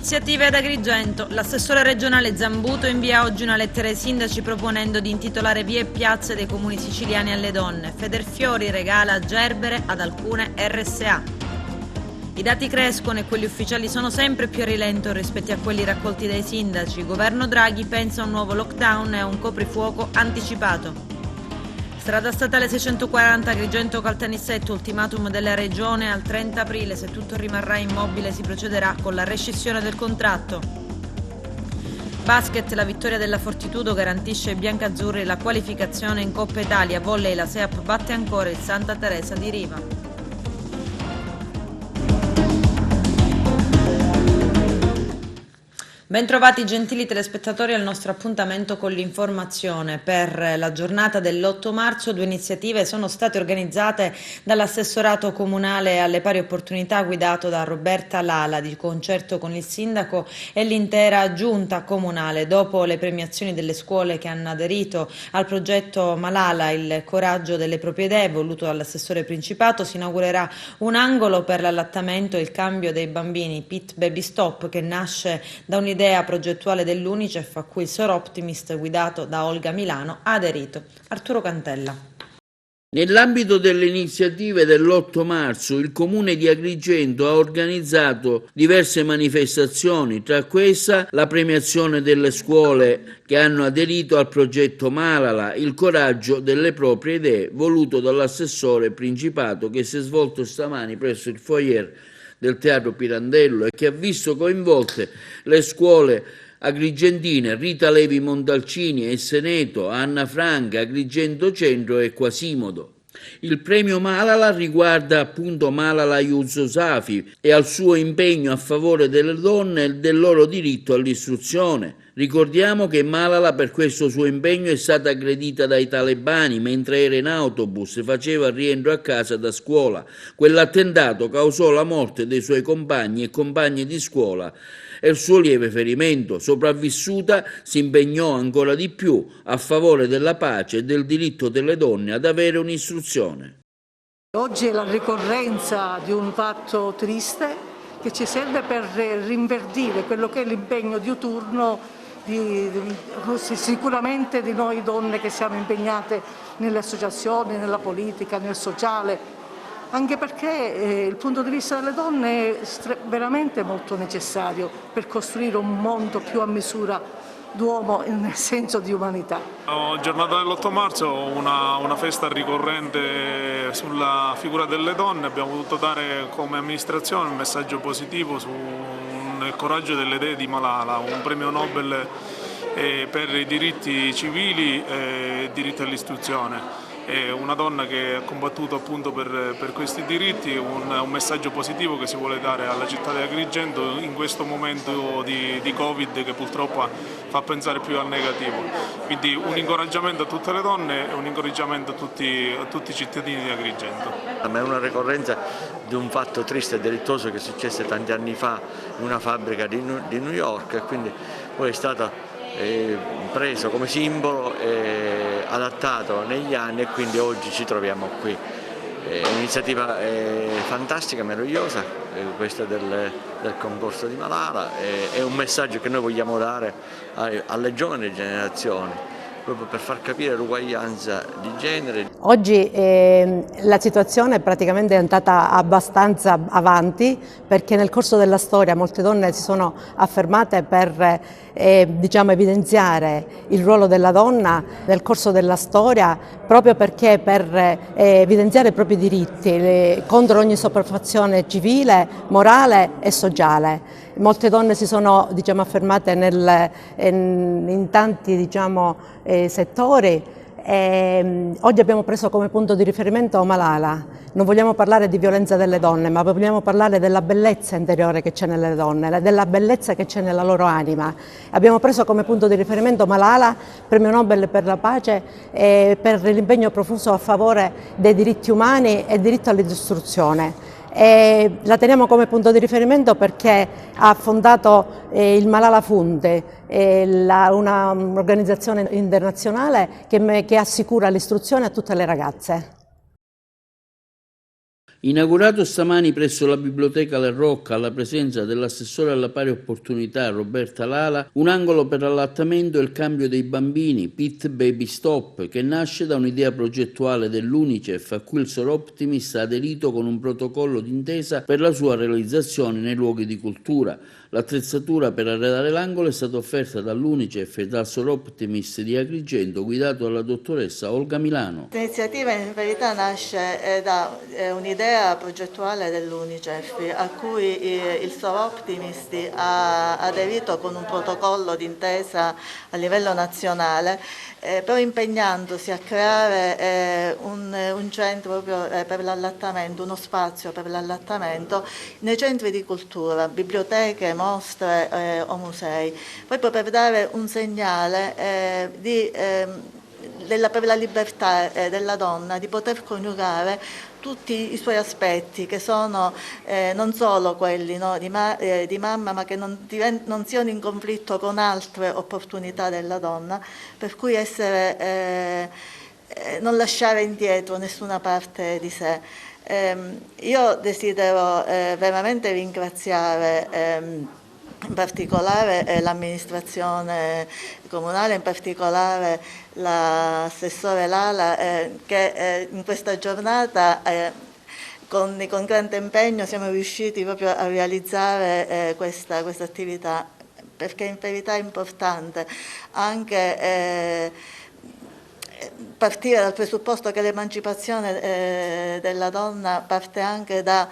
Iniziative ad Agrigento. L'assessore regionale Zambuto invia oggi una lettera ai sindaci proponendo di intitolare vie e piazze dei comuni siciliani alle donne. Federfiori regala Gerbere ad alcune RSA. I dati crescono e quelli ufficiali sono sempre più a rilento rispetto a quelli raccolti dai sindaci. Il governo Draghi pensa a un nuovo lockdown e a un coprifuoco anticipato. Strada statale 640 Agrigento-Caltanissetta, ultimatum della regione al 30 aprile. Se tutto rimarrà immobile si procederà con la rescissione del contratto. Basket, la vittoria della Fortitudo garantisce ai biancazzurri la qualificazione in Coppa Italia. Volley, la SEAP batte ancora il Santa Teresa di Riva. Bentrovati gentili telespettatori al nostro appuntamento con l'informazione. Per la giornata dell'8 marzo 2 iniziative sono state organizzate dall'assessorato comunale alle pari opportunità guidato da Roberta Lala di concerto con il sindaco e l'intera giunta comunale. Dopo le premiazioni delle scuole che hanno aderito al progetto Malala, il coraggio delle proprie idee, voluto dall'assessore Principato, si inaugurerà un angolo per l'allattamento e il cambio dei bambini, Pit Baby Stop, che nasce da un'idea progettuale dell'Unicef a cui il Sor Optimist, guidato da Olga Milano, ha aderito. Arturo Cantella. Nell'ambito delle iniziative dell'8 marzo, il Comune di Agrigento ha organizzato diverse manifestazioni, tra questa la premiazione delle scuole che hanno aderito al progetto Malala, il coraggio delle proprie idee, voluto dall'assessore Principato, che si è svolto stamani presso il foyer del Teatro Pirandello e che ha visto coinvolte le scuole agrigentine Rita Levi Montalcini e Seneto, Anna Franca, Agrigento Centro e Quasimodo. Il premio Malala riguarda appunto Malala Yousafzai e al suo impegno a favore delle donne e del loro diritto all'istruzione. Ricordiamo che Malala per questo suo impegno è stata aggredita dai talebani mentre era in autobus e faceva il rientro a casa da scuola. Quell'attentato causò la morte dei suoi compagni e compagne di scuola e il suo lieve ferimento. Sopravvissuta, si impegnò ancora di più a favore della pace e del diritto delle donne ad avere un'istruzione. Oggi è la ricorrenza di un fatto triste che ci serve per rinverdire quello che è l'impegno diuturno sicuramente di noi donne che siamo impegnate nelle associazioni, nella politica, nel sociale, anche perché il punto di vista delle donne è veramente molto necessario per costruire un mondo più a misura d'uomo nel senso di umanità. Giornata dell'8 marzo, una festa ricorrente sulla figura delle donne. Abbiamo voluto dare come amministrazione un messaggio positivo sul coraggio delle idee di Malala, un premio Nobel per i diritti civili e diritto all'istruzione. È una donna che ha combattuto appunto per questi diritti, un messaggio positivo che si vuole dare alla città di Agrigento in questo momento di Covid che purtroppo fa pensare più al negativo. Quindi un incoraggiamento a tutte le donne e un incoraggiamento a tutti i cittadini di Agrigento. Ma è una ricorrenza di un fatto triste e delittuoso che successe tanti anni fa in una fabbrica di New York e quindi poi è stato preso come simbolo e adattato negli anni e quindi oggi ci troviamo qui. È un'iniziativa fantastica, meravigliosa, questa del concorso di Malala, è un messaggio che noi vogliamo dare alle giovani generazioni, proprio per far capire l'uguaglianza di genere. Oggi la situazione praticamente è andata abbastanza avanti perché nel corso della storia molte donne si sono affermate per evidenziare il ruolo della donna nel corso della storia, proprio perché per evidenziare i propri diritti contro ogni sopraffazione civile, morale e sociale. Molte donne si sono affermate in tanti settori. Oggi abbiamo preso come punto di riferimento Malala. Non vogliamo parlare di violenza delle donne, ma vogliamo parlare della bellezza interiore che c'è nelle donne, della bellezza che c'è nella loro anima. Abbiamo preso come punto di riferimento Malala, premio Nobel per la pace, per l'impegno profuso a favore dei diritti umani e diritto all'istruzione. La teniamo come punto di riferimento perché ha fondato il Malala Fund, un'organizzazione internazionale che assicura l'istruzione a tutte le ragazze. Inaugurato stamani presso la Biblioteca La Rocca, alla presenza dell'assessore alla pari opportunità Roberta Lala, un angolo per l'allattamento e il cambio dei bambini, PIT Baby Stop, che nasce da un'idea progettuale dell'Unicef a cui il Soroptimist ha aderito con un protocollo d'intesa per la sua realizzazione nei luoghi di cultura. L'attrezzatura per arredare l'angolo è stata offerta dall'Unicef e dal Soroptimist di Agrigento, guidato dalla dottoressa Olga Milano. L'iniziativa in verità nasce da un'idea progettuale dell'Unicef a cui il Soroptimist ha aderito con un protocollo d'intesa a livello nazionale, però impegnandosi a creare un centro proprio per l'allattamento, uno spazio per l'allattamento nei centri di cultura, biblioteche, mostre o musei, proprio per dare un segnale per la libertà della donna di poter coniugare tutti i suoi aspetti, che sono non solo quelli di mamma, ma che non siano in conflitto con altre opportunità della donna, per cui non lasciare indietro nessuna parte di sé. Io desidero veramente ringraziare in particolare l'amministrazione comunale, in particolare l'assessore Lala, che in questa giornata con grande impegno siamo riusciti proprio a realizzare questa attività, perché in verità è importante anche partire dal presupposto che l'emancipazione della donna parte anche da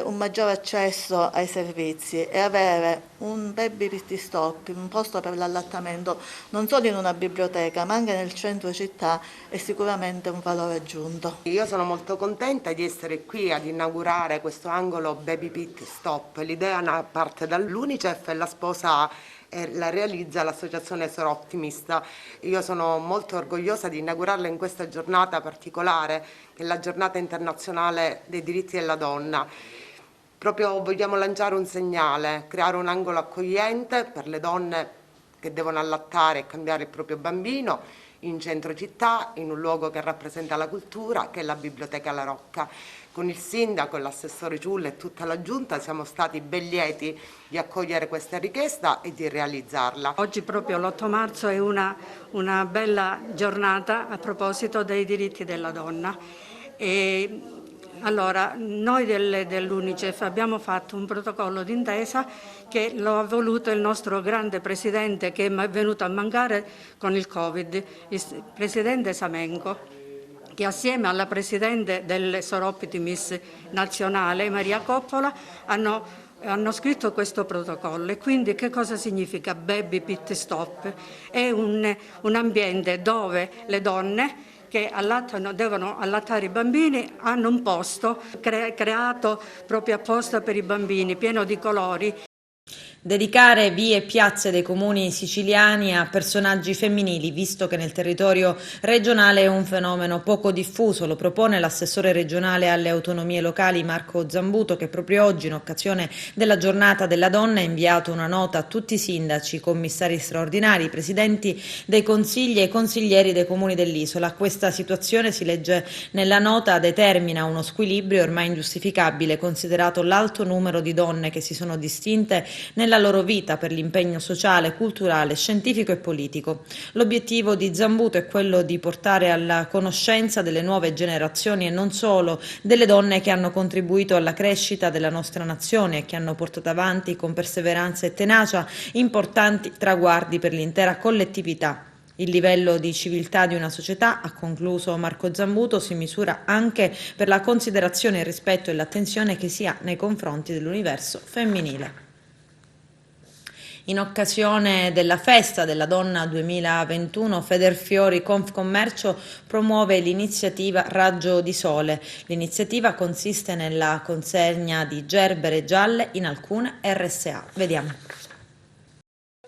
un maggiore accesso ai servizi, e avere un baby pit stop, un posto per l'allattamento non solo in una biblioteca ma anche nel centro città, è sicuramente un valore aggiunto. Io sono molto contenta di essere qui ad inaugurare questo angolo baby pit stop. L'idea parte dall'Unicef e la sposa la realizza l'associazione Soroptimist. Io sono molto orgogliosa di inaugurarla in questa giornata particolare, che è la giornata internazionale dei diritti della donna. Proprio vogliamo lanciare un segnale, creare un angolo accogliente per le donne che devono allattare e cambiare il proprio bambino in centro città, in un luogo che rappresenta la cultura, che è la Biblioteca La Rocca. Con il sindaco, l'assessore Ciulla e tutta la giunta siamo stati ben lieti di accogliere questa richiesta e di realizzarla. Oggi proprio l'8 marzo è una bella giornata a proposito dei diritti della donna. Allora, noi dell'Unicef abbiamo fatto un protocollo d'intesa che lo ha voluto il nostro grande presidente, che è venuto a mancare con il Covid, il presidente Samenko, che assieme alla presidente del Soroptimist nazionale, Maria Coppola, hanno scritto questo protocollo. E quindi che cosa significa Baby Pit Stop? È un ambiente dove le donne che devono allattare i bambini hanno un posto creato proprio apposta per i bambini, pieno di colori. Dedicare vie e piazze dei comuni siciliani a personaggi femminili, visto che nel territorio regionale è un fenomeno poco diffuso, lo propone l'assessore regionale alle autonomie locali Marco Zambuto, che proprio oggi, in occasione della giornata della donna, ha inviato una nota a tutti i sindaci, commissari straordinari, presidenti dei consigli e consiglieri dei comuni dell'isola. Questa situazione, si legge nella nota, determina uno squilibrio ormai ingiustificabile, considerato l'alto numero di donne che si sono distinte nella loro vita per l'impegno sociale, culturale, scientifico e politico. L'obiettivo di Zambuto è quello di portare alla conoscenza delle nuove generazioni, e non solo, delle donne che hanno contribuito alla crescita della nostra nazione e che hanno portato avanti con perseveranza e tenacia importanti traguardi per l'intera collettività. Il livello di civiltà di una società, ha concluso Marco Zambuto, si misura anche per la considerazione, il rispetto e l'attenzione che si ha nei confronti dell'universo femminile. In occasione della Festa della Donna 2021, Federfiori Confcommercio promuove l'iniziativa Raggio di Sole. L'iniziativa consiste nella consegna di gerbere gialle in alcune RSA. Vediamo.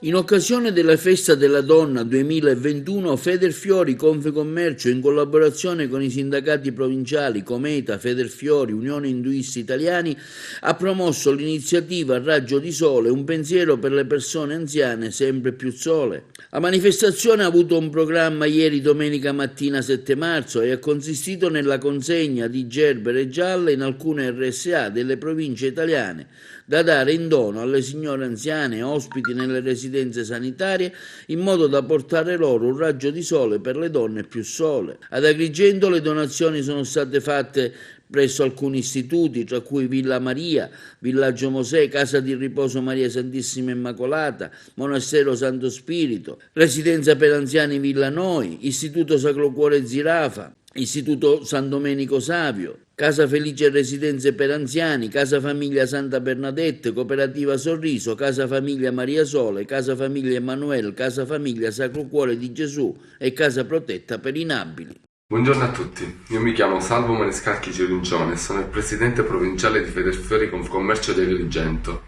In occasione della Festa della Donna 2021, Federfiori Confcommercio, in collaborazione con i sindacati provinciali Cometa, Federfiori, Unione Induisti Italiani, ha promosso l'iniziativa Raggio di Sole, un pensiero per le persone anziane, sempre più sole. La manifestazione ha avuto un programma ieri domenica mattina 7 marzo e ha consistito nella consegna di gerbere gialle in alcune RSA delle province italiane, da dare in dono alle signore anziane ospiti nelle residenze sanitarie, in modo da portare loro un raggio di sole per le donne più sole. Ad Agrigento le donazioni sono state fatte presso alcuni istituti, tra cui Villa Maria, Villaggio Mosè, Casa di Riposo Maria Santissima Immacolata, Monastero Santo Spirito, Residenza per Anziani Villa Noi, Istituto Sacro Cuore Zirafa, Istituto San Domenico Savio, Casa Felice Residenze per Anziani, Casa Famiglia Santa Bernadette, Cooperativa Sorriso, Casa Famiglia Maria Sole, Casa Famiglia Emanuele, Casa Famiglia Sacro Cuore di Gesù e Casa Protetta per inabili. Buongiorno a tutti, io mi chiamo Salvo Maniscalchi Cirincione e sono il presidente provinciale di Federfiori Confcommercio di Agrigento.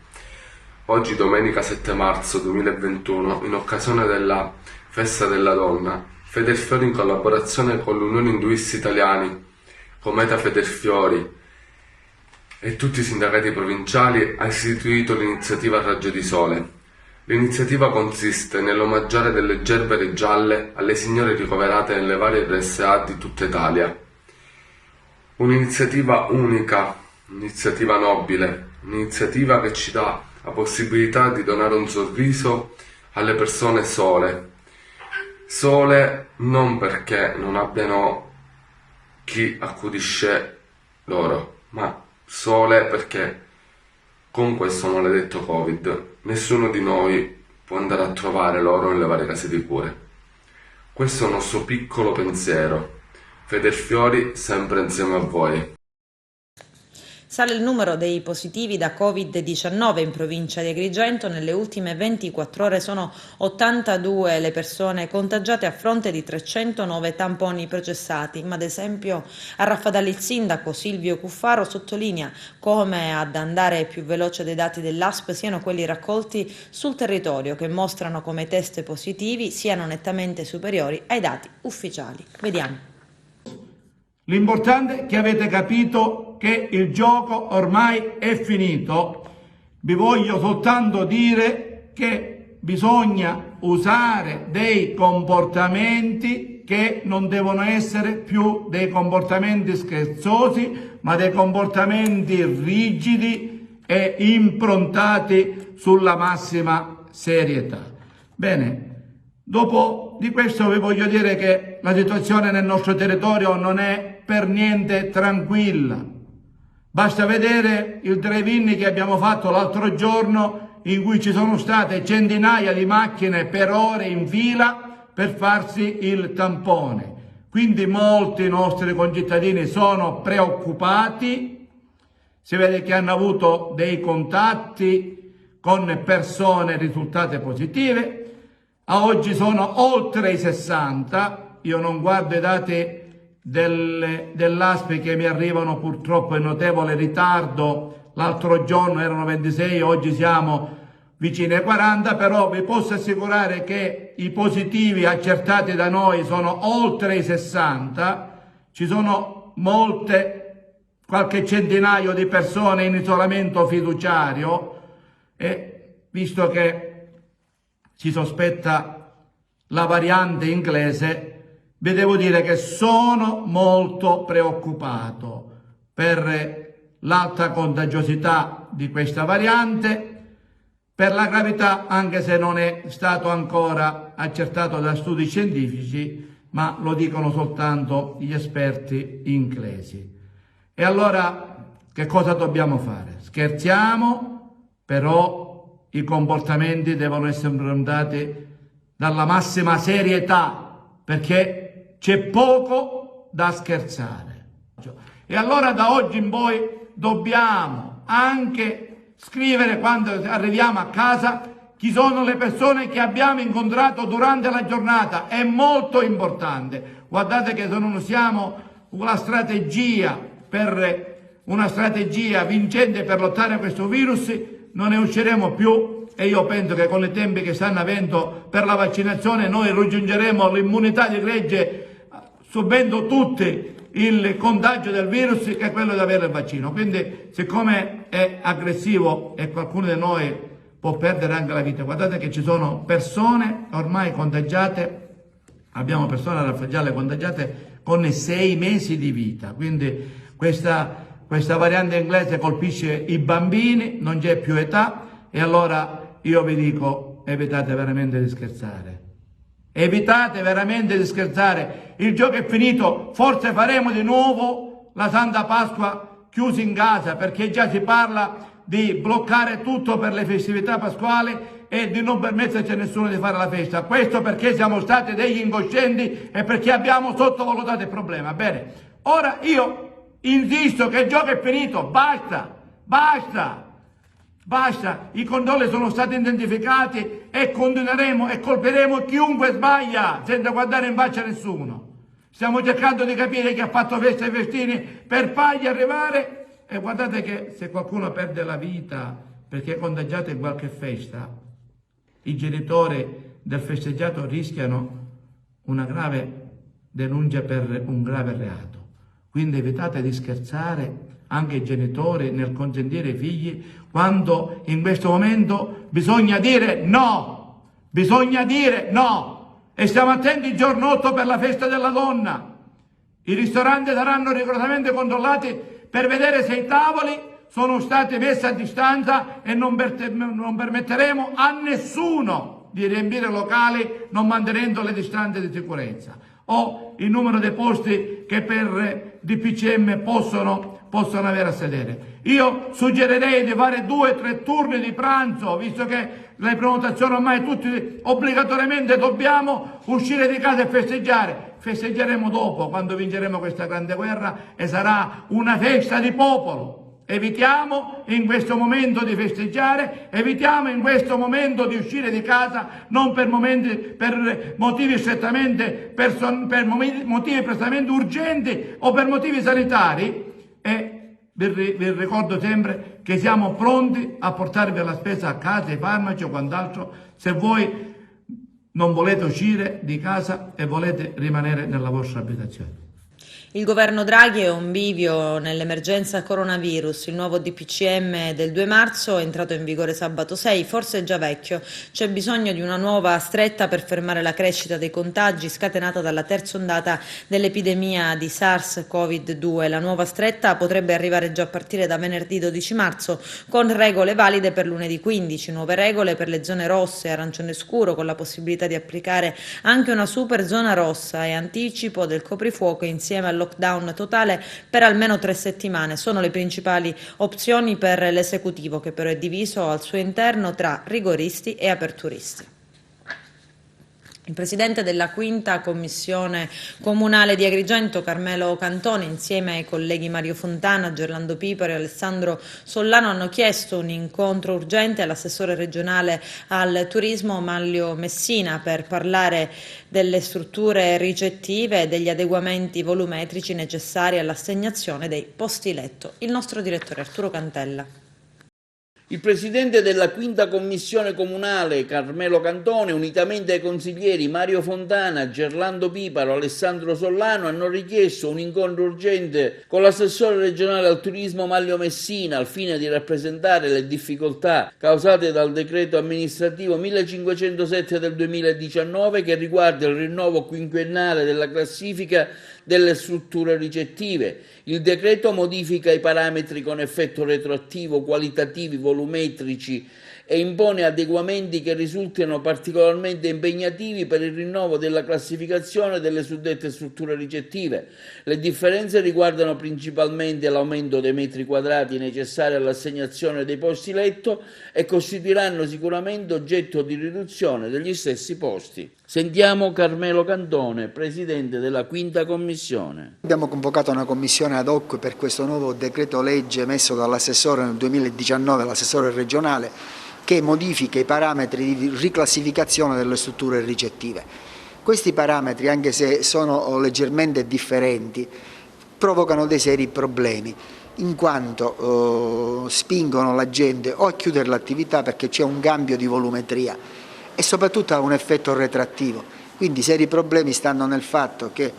Oggi, domenica 7 marzo 2021, in occasione della Festa della Donna, Federfiori, in collaborazione con l'Unione Induisti Italiani, Cometa Federfiori e tutti i sindacati provinciali, ha istituito l'iniziativa Raggio di Sole. L'iniziativa consiste nell'omaggiare delle gerbere gialle alle signore ricoverate nelle varie RSA di tutta Italia. Un'iniziativa unica, un'iniziativa nobile, un'iniziativa che ci dà la possibilità di donare un sorriso alle persone sole. Sole non perché non abbiano chi accudisce loro, ma sole perché con questo maledetto Covid nessuno di noi può andare a trovare loro nelle varie case di cure. Questo è il nostro piccolo pensiero. Federfiori sempre insieme a voi. Sale il numero dei positivi da Covid-19 in provincia di Agrigento. Nelle ultime 24 ore sono 82 le persone contagiate a fronte di 309 tamponi processati, ma ad esempio a Raffadali il sindaco Silvio Cuffaro sottolinea come ad andare più veloce dei dati dell'ASP siano quelli raccolti sul territorio, che mostrano come i test positivi siano nettamente superiori ai dati ufficiali. Vediamo. L'importante è che avete capito che il gioco ormai è finito. Vi voglio soltanto dire che bisogna usare dei comportamenti che non devono essere più dei comportamenti scherzosi, ma dei comportamenti rigidi e improntati sulla massima serietà. Bene. Dopo di questo vi voglio dire che la situazione nel nostro territorio non è per niente tranquilla. Basta vedere il drive-in che abbiamo fatto l'altro giorno, in cui ci sono state centinaia di macchine per ore in fila per farsi il tampone. Quindi molti nostri concittadini sono preoccupati, si vede che hanno avuto dei contatti con persone risultate positive. A oggi sono oltre i 60, io non guardo i dati dell'ASP che mi arrivano purtroppo in notevole ritardo, l'altro giorno erano 26, oggi siamo vicini ai 40, però vi posso assicurare che i positivi accertati da noi sono oltre i 60, ci sono qualche centinaio di persone in isolamento fiduciario e visto che si sospetta la variante inglese, vi devo dire che sono molto preoccupato per l'alta contagiosità di questa variante, per la gravità, anche se non è stato ancora accertato da studi scientifici, ma lo dicono soltanto gli esperti inglesi. E allora che cosa dobbiamo fare? Scherziamo, però i comportamenti devono essere improntati dalla massima serietà, perché c'è poco da scherzare. E allora da oggi in poi dobbiamo anche scrivere, quando arriviamo a casa, chi sono le persone che abbiamo incontrato durante la giornata. È molto importante. Guardate che se non usiamo una strategia vincente per lottare a questo virus, non ne usciremo più e io penso che con i tempi che stanno avendo per la vaccinazione noi raggiungeremo l'immunità di gregge subendo tutti il contagio del virus, che è quello di avere il vaccino. Quindi siccome è aggressivo e qualcuno di noi può perdere anche la vita, guardate che ci sono persone ormai contagiate, abbiamo persone raffagiale contagiate con 6 mesi di vita, quindi questa variante inglese colpisce i bambini, non c'è più età, e allora io vi dico, evitate veramente di scherzare. Evitate veramente di scherzare, il gioco è finito, forse faremo di nuovo la Santa Pasqua chiusi in casa, perché già si parla di bloccare tutto per le festività pasquali e di non permetterci a nessuno di fare la festa. Questo perché siamo stati degli incoscienti e perché abbiamo sottovalutato il problema. Bene, ora io insisto che il gioco è finito, basta, i controlli sono stati identificati e continueremo e colpiremo chiunque sbaglia senza guardare in faccia a nessuno. Stiamo cercando di capire chi ha fatto festa ai festini per fargli arrivare, e guardate che se qualcuno perde la vita perché è contagiato in qualche festa, i genitori del festeggiato rischiano una grave denuncia per un grave reato. Quindi evitate di scherzare, anche i genitori, nel consentire ai figli, quando in questo momento bisogna dire no, e stiamo attenti il giorno 8 per la festa della donna. I ristoranti saranno rigorosamente controllati per vedere se i tavoli sono stati messi a distanza e non permetteremo a nessuno di riempire locali non mantenendo le distanze di sicurezza, o il numero dei posti che per DPCM possono avere a sedere. Io suggerirei di fare 2 o 3 turni di pranzo, visto che le prenotazioni ormai tutti obbligatoriamente dobbiamo uscire di casa e festeggiare. Festeggeremo dopo, quando vinceremo questa grande guerra, e sarà una festa di popolo. Evitiamo in questo momento di festeggiare, evitiamo in questo momento di uscire di casa non per motivi strettamente urgenti o per motivi sanitari, e vi ricordo sempre che siamo pronti a portarvi la spesa a casa, i farmaci o quant'altro, se voi non volete uscire di casa e volete rimanere nella vostra abitazione. Il governo Draghi è un bivio nell'emergenza coronavirus. Il nuovo DPCM del 2 marzo è entrato in vigore sabato 6, forse è già vecchio. C'è bisogno di una nuova stretta per fermare la crescita dei contagi scatenata dalla terza ondata dell'epidemia di SARS-CoV-2. La nuova stretta potrebbe arrivare già a partire da venerdì 12 marzo con regole valide per lunedì 15, nuove regole per le zone rosse e arancione scuro, con la possibilità di applicare anche una super zona rossa, e anticipo del coprifuoco insieme al lockdown totale per almeno 3 settimane. Sono le principali opzioni per l'esecutivo, che però è diviso al suo interno tra rigoristi e aperturisti. Il presidente della quinta commissione comunale di Agrigento, Carmelo Cantone, insieme ai colleghi Mario Fontana, Gerlando Piparo e Alessandro Sollano, hanno chiesto un incontro urgente all'assessore regionale al turismo Manlio Messina per parlare delle strutture ricettive e degli adeguamenti volumetrici necessari all'assegnazione dei posti letto. Il nostro direttore Arturo Cantella. Il presidente della quinta commissione comunale, Carmelo Cantone, unitamente ai consiglieri Mario Fontana, Gerlando Piparo, Alessandro Sollano, hanno richiesto un incontro urgente con l'assessore regionale al turismo Manlio Messina al fine di rappresentare le difficoltà causate dal decreto amministrativo 1507 del 2019 che riguarda il rinnovo quinquennale della classifica delle strutture ricettive. Il decreto modifica i parametri con effetto retroattivo qualitativi volumetrici e impone adeguamenti che risultano particolarmente impegnativi per il rinnovo della classificazione delle suddette strutture ricettive. Le differenze riguardano principalmente l'aumento dei metri quadrati necessari all'assegnazione dei posti letto e costituiranno sicuramente oggetto di riduzione degli stessi posti. Sentiamo Carmelo Cantone, presidente della quinta commissione. Abbiamo convocato una commissione ad hoc per questo nuovo decreto legge emesso dall'assessore nel 2019, l'assessore regionale, che modifica i parametri di riclassificazione delle strutture ricettive. Questi parametri, anche se sono leggermente differenti, provocano dei seri problemi. in quanto spingono la gente o a chiudere l'attività perché c'è un cambio di volumetria e soprattutto ha un effetto retrattivo. Quindi i seri problemi stanno nel fatto che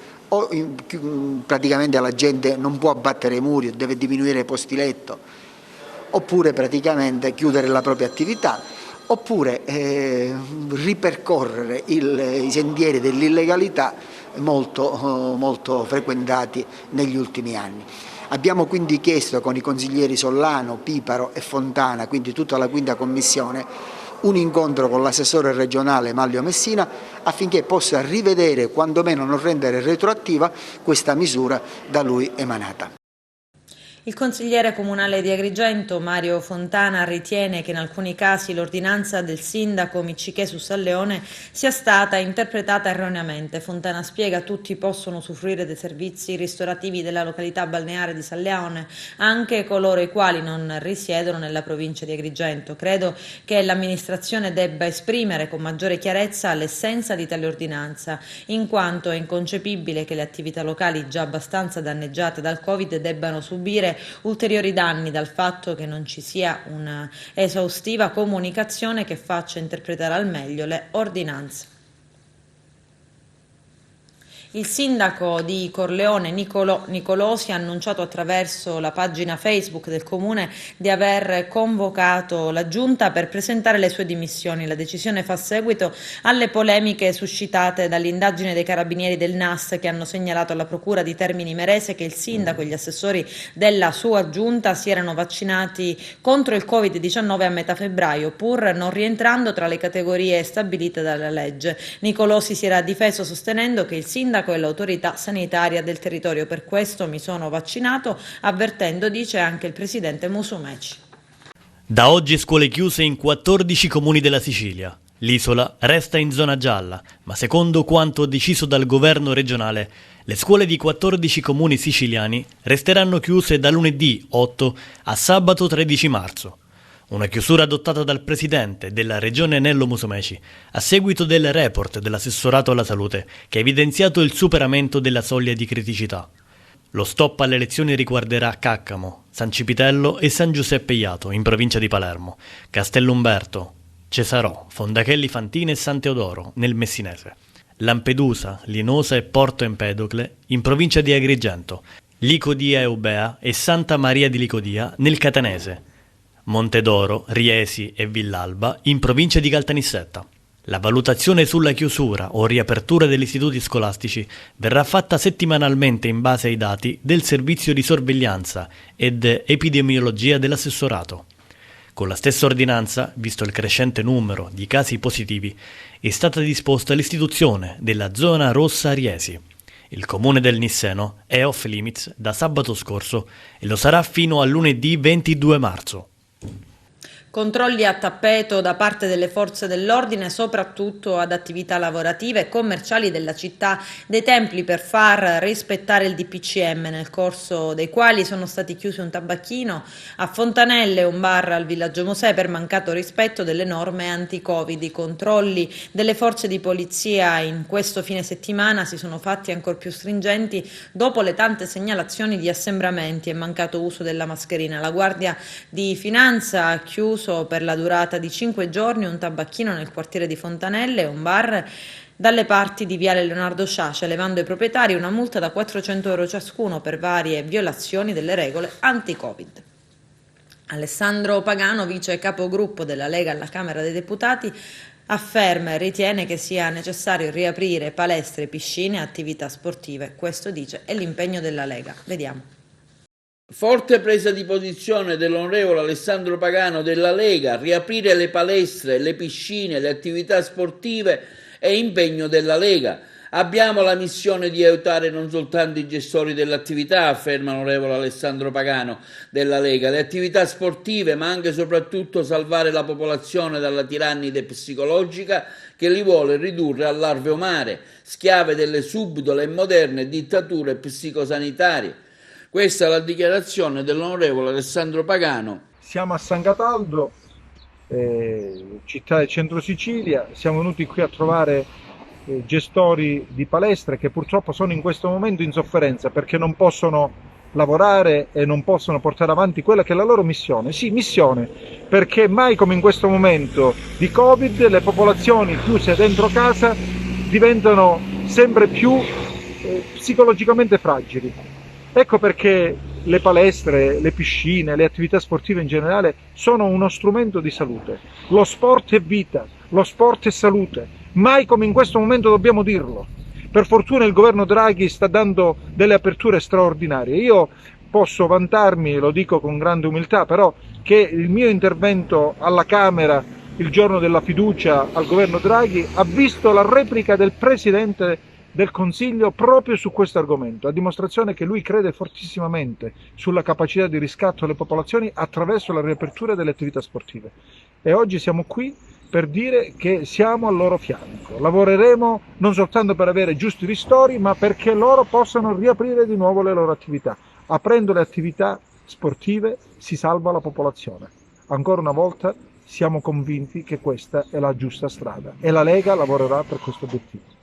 praticamente la gente non può abbattere i muri, deve diminuire i posti letto, oppure praticamente chiudere la propria attività, oppure ripercorrere i sentieri dell'illegalità molto frequentati negli ultimi anni. Abbiamo quindi chiesto con i consiglieri Sollano, Piparo e Fontana, quindi tutta la quinta commissione, un incontro con l'assessore regionale Manlio Messina affinché possa rivedere, quantomeno non rendere retroattiva, questa misura da lui emanata. Il consigliere comunale di Agrigento, Mario Fontana, ritiene che in alcuni casi l'ordinanza del sindaco Miccichè su San Leone sia stata interpretata erroneamente. Fontana spiega: tutti possono usufruire dei servizi ristorativi della località balneare di San Leone, anche coloro i quali non risiedono nella provincia di Agrigento. Credo che l'amministrazione debba esprimere con maggiore chiarezza l'essenza di tale ordinanza, in quanto è inconcepibile che le attività locali già abbastanza danneggiate dal Covid debbano subire ulteriori danni dal fatto che non ci sia una esaustiva comunicazione che faccia interpretare al meglio le ordinanze. Il sindaco di Corleone, Nicolosi, ha annunciato attraverso la pagina Facebook del comune di aver convocato la giunta per presentare le sue dimissioni. La decisione fa seguito alle polemiche suscitate dall'indagine dei carabinieri del NAS che hanno segnalato alla procura di Termini Imerese che il sindaco e gli assessori della sua giunta si erano vaccinati contro il Covid-19 a metà febbraio, pur non rientrando tra le categorie stabilite dalla legge. Nicolosi si era difeso sostenendo che il sindaco e l'autorità sanitaria del territorio. Per questo mi sono vaccinato, avvertendo, dice anche il presidente Musumeci. Da oggi scuole chiuse in 14 comuni della Sicilia. L'isola resta in zona gialla, ma secondo quanto deciso dal governo regionale, le scuole di 14 comuni siciliani resteranno chiuse da lunedì 8 a sabato 13 marzo. Una chiusura adottata dal presidente della regione Nello Musumeci a seguito del report dell'assessorato alla salute che ha evidenziato il superamento della soglia di criticità. Lo stop alle lezioni riguarderà Caccamo, San Cipitello e San Giuseppe Iato in provincia di Palermo, Castellumberto, Cesarò, Fondachelli Fantine e San Teodoro nel Messinese, Lampedusa, Linosa e Porto Empedocle in provincia di Agrigento, Licodia Eubea e Santa Maria di Licodia nel Catanese, Montedoro, Riesi e Villalba in provincia di Caltanissetta. La valutazione sulla chiusura o riapertura degli istituti scolastici verrà fatta settimanalmente in base ai dati del servizio di sorveglianza ed epidemiologia dell'assessorato. Con la stessa ordinanza, visto il crescente numero di casi positivi, è stata disposta l'istituzione della zona rossa Riesi. Il comune del Nisseno è off limits da sabato scorso e lo sarà fino a lunedì 22 marzo. Controlli a tappeto da parte delle forze dell'ordine, soprattutto ad attività lavorative e commerciali della città dei Templi per far rispettare il DPCM, nel corso dei quali sono stati chiusi un tabacchino a Fontanelle e un bar al Villaggio Mosè per mancato rispetto delle norme anti-Covid. I controlli delle forze di polizia in questo fine settimana si sono fatti ancor più stringenti dopo le tante segnalazioni di assembramenti e mancato uso della mascherina. La Guardia di Finanza ha chiuso per la durata di 5 giorni un tabacchino nel quartiere di Fontanelle e un bar dalle parti di Viale Leonardo Sciascia, elevando ai proprietari una multa da 400 euro ciascuno per varie violazioni delle regole anti-Covid. Alessandro Pagano, vice capogruppo della Lega alla Camera dei Deputati, afferma e ritiene che sia necessario riaprire palestre, piscine e attività sportive. Questo, dice, è l'impegno della Lega. Vediamo. Forte presa di posizione dell'onorevole Alessandro Pagano della Lega: riaprire le palestre, le piscine, le attività sportive è impegno della Lega. Abbiamo la missione di aiutare non soltanto i gestori dell'attività, afferma l'onorevole Alessandro Pagano della Lega, le attività sportive, ma anche e soprattutto salvare la popolazione dalla tirannide psicologica che li vuole ridurre a larve omare, schiave delle subdole e moderne dittature psicosanitarie. Questa è la dichiarazione dell'onorevole Alessandro Pagano. Siamo a San Cataldo, città del centro Sicilia, siamo venuti qui a trovare gestori di palestre che purtroppo sono in questo momento in sofferenza perché non possono lavorare e non possono portare avanti quella che è la loro missione. Sì, missione, perché mai come in questo momento di Covid le popolazioni chiuse dentro casa diventano sempre più psicologicamente fragili. Ecco perché le palestre, le piscine, le attività sportive in generale sono uno strumento di salute. Lo sport è vita, lo sport è salute. Mai come in questo momento dobbiamo dirlo. Per fortuna il governo Draghi sta dando delle aperture straordinarie. Io posso vantarmi, lo dico con grande umiltà, però che il mio intervento alla Camera il giorno della fiducia al governo Draghi ha visto la replica del Presidente del Consiglio proprio su questo argomento, a dimostrazione che lui crede fortissimamente sulla capacità di riscatto alle popolazioni attraverso la riapertura delle attività sportive. E oggi siamo qui per dire che siamo al loro fianco. Lavoreremo non soltanto per avere giusti ristori, ma perché loro possano riaprire di nuovo le loro attività. Aprendo le attività sportive si salva la popolazione. Ancora una volta siamo convinti che questa è la giusta strada e la Lega lavorerà per questo obiettivo.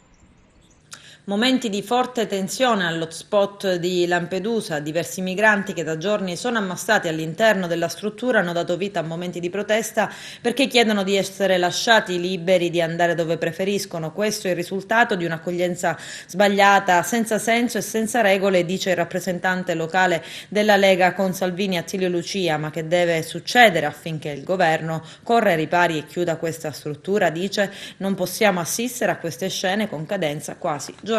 Momenti di forte tensione all'hotspot di Lampedusa. Diversi migranti che da giorni sono ammassati all'interno della struttura hanno dato vita a momenti di protesta perché chiedono di essere lasciati liberi di andare dove preferiscono. Questo è il risultato di un'accoglienza sbagliata, senza senso e senza regole, dice il rappresentante locale della Lega con Salvini Attilio Lucia, ma che deve succedere affinché il governo corra ai ripari e chiuda questa struttura. Dice: non possiamo assistere a queste scene con cadenza quasi giornaliera.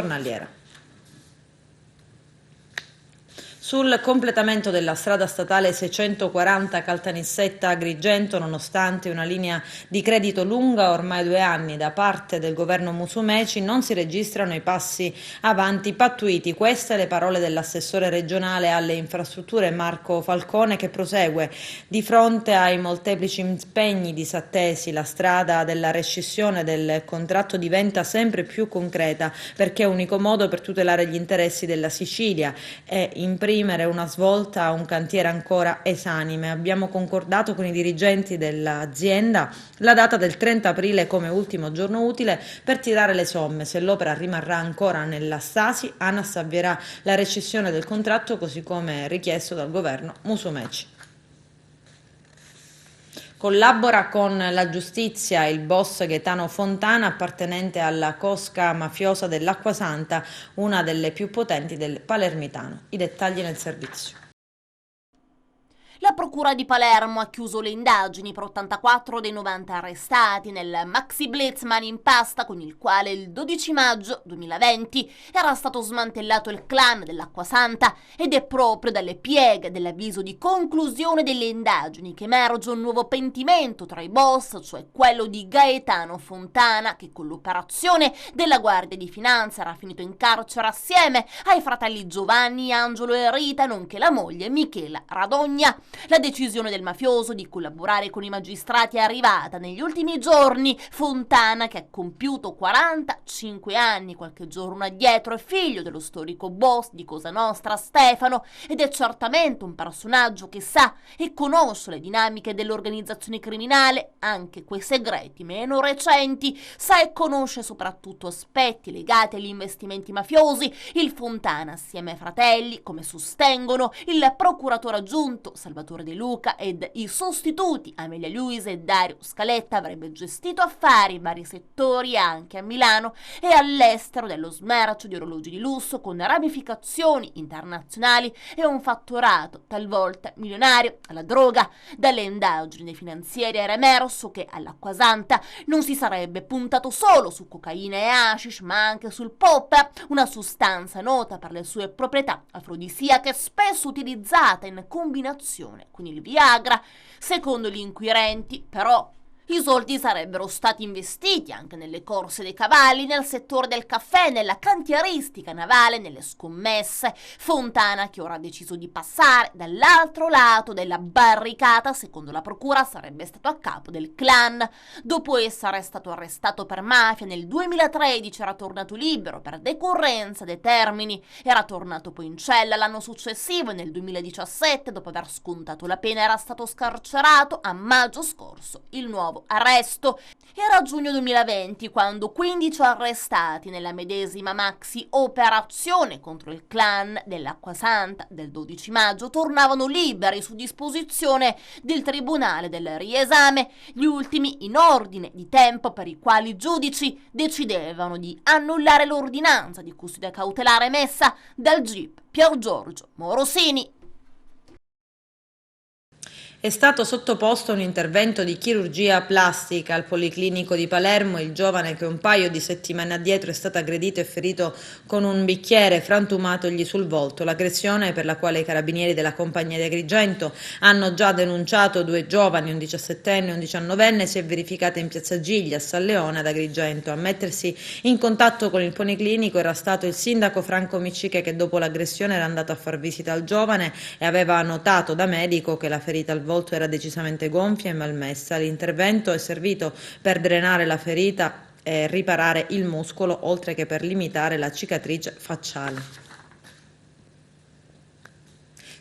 Sul completamento della strada statale 640 Caltanissetta-Agrigento, nonostante una linea di credito lunga ormai 2 anni da parte del governo Musumeci, non si registrano i passi avanti pattuiti. Queste le parole dell'assessore regionale alle infrastrutture Marco Falcone, che prosegue: di fronte ai molteplici impegni disattesi, la strada della rescissione del contratto diventa sempre più concreta, perché è unico modo per tutelare gli interessi della Sicilia e imprimere una svolta a un cantiere ancora esanime. Abbiamo concordato con i dirigenti dell'azienda la data del 30 aprile come ultimo giorno utile per tirare le somme. Se l'opera rimarrà ancora nella stasi, ANAS avvierà la rescissione del contratto, così come richiesto dal governo Musumeci. Collabora con la giustizia il boss Gaetano Fontana, appartenente alla cosca mafiosa dell'Acquasanta, una delle più potenti del Palermitano. I dettagli nel servizio. La Procura di Palermo ha chiuso le indagini per 84 dei 90 arrestati nel Maxi Blitz Mani in Pasta, con il quale il 12 maggio 2020 era stato smantellato il clan dell'Acquasanta, ed è proprio dalle pieghe dell'avviso di conclusione delle indagini che emerge un nuovo pentimento tra i boss, cioè quello di Gaetano Fontana, che con l'operazione della Guardia di Finanza era finito in carcere assieme ai fratelli Giovanni, Angelo e Rita, nonché la moglie Michela Radogna. La decisione del mafioso di collaborare con i magistrati è arrivata negli ultimi giorni. Fontana, che ha compiuto 45 anni qualche giorno addietro, è figlio dello storico boss di Cosa Nostra Stefano, ed è certamente un personaggio che sa e conosce le dinamiche dell'organizzazione criminale, anche quei segreti meno recenti. Sa e conosce soprattutto aspetti legati agli investimenti mafiosi. Il Fontana, assieme ai fratelli, come sostengono il procuratore aggiunto Salvatore De Luca ed i sostituti Amelia Luisa e Dario Scaletta, avrebbe gestito affari in vari settori anche a Milano e all'estero dello smercio di orologi di lusso, con ramificazioni internazionali e un fatturato talvolta milionario. Alla droga, dalle indagini dei finanzieri era emerso che all'Acquasanta non si sarebbe puntato solo su cocaina e hashish, ma anche sul popper, una sostanza nota per le sue proprietà afrodisiache, spesso utilizzata in combinazione con il Viagra. Secondo gli inquirenti, però, i soldi sarebbero stati investiti anche nelle corse dei cavalli, nel settore del caffè, nella cantieristica navale, nelle scommesse. Fontana, che ora ha deciso di passare dall'altro lato della barricata, secondo la procura sarebbe stato a capo del clan. Dopo essere stato arrestato per mafia nel 2013 era tornato libero per decorrenza dei termini. Era tornato poi in cella l'anno successivo e nel 2017, dopo aver scontato la pena, era stato scarcerato. A maggio scorso il nuovo nuovo arresto. Era giugno 2020 quando 15 arrestati nella medesima maxi operazione contro il clan dell'Acquasanta del 12 maggio tornavano liberi su disposizione del Tribunale del Riesame, gli ultimi in ordine di tempo per i quali i giudici decidevano di annullare l'ordinanza di custodia cautelare emessa dal GIP Pier Giorgio Morosini. È stato sottoposto a un intervento di chirurgia plastica al Policlinico di Palermo il giovane che un paio di settimane addietro è stato aggredito e ferito con un bicchiere frantumatogli sul volto. L'aggressione, per la quale i carabinieri della compagnia di Agrigento hanno già denunciato 2 giovani, un 17enne e un 19enne, si è verificata in piazza Giglia, a San Leone, ad Agrigento. A mettersi in contatto con il Policlinico era stato il sindaco Franco Micciche, che dopo l'aggressione era andato a far visita al giovane e aveva notato da medico che la ferita al volto era decisamente gonfia e malmessa. L'intervento è servito per drenare la ferita e riparare il muscolo, oltre che per limitare la cicatrice facciale.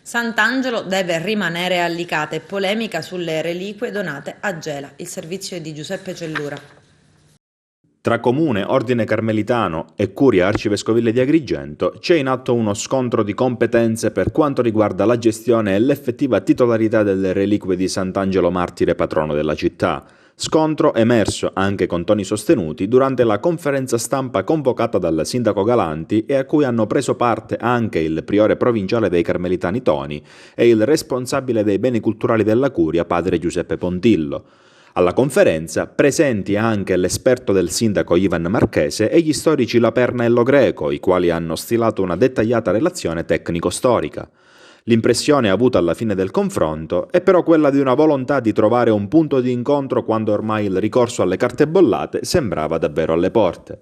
Sant'Angelo deve rimanere a Licata e polemica sulle reliquie donate a Gela. Il servizio è di Giuseppe Cellura. Tra Comune, Ordine Carmelitano e Curia Arcivescovile di Agrigento c'è in atto uno scontro di competenze per quanto riguarda la gestione e l'effettiva titolarità delle reliquie di Sant'Angelo Martire, patrono della città. Scontro emerso, anche con toni sostenuti, durante la conferenza stampa convocata dal sindaco Galanti e a cui hanno preso parte anche il priore provinciale dei Carmelitani Toni e il responsabile dei beni culturali della Curia, padre Giuseppe Pontillo. Alla conferenza presenti anche l'esperto del sindaco Ivan Marchese e gli storici Laperna e Lo Greco, i quali hanno stilato una dettagliata relazione tecnico-storica. L'impressione avuta alla fine del confronto è però quella di una volontà di trovare un punto di incontro quando ormai il ricorso alle carte bollate sembrava davvero alle porte.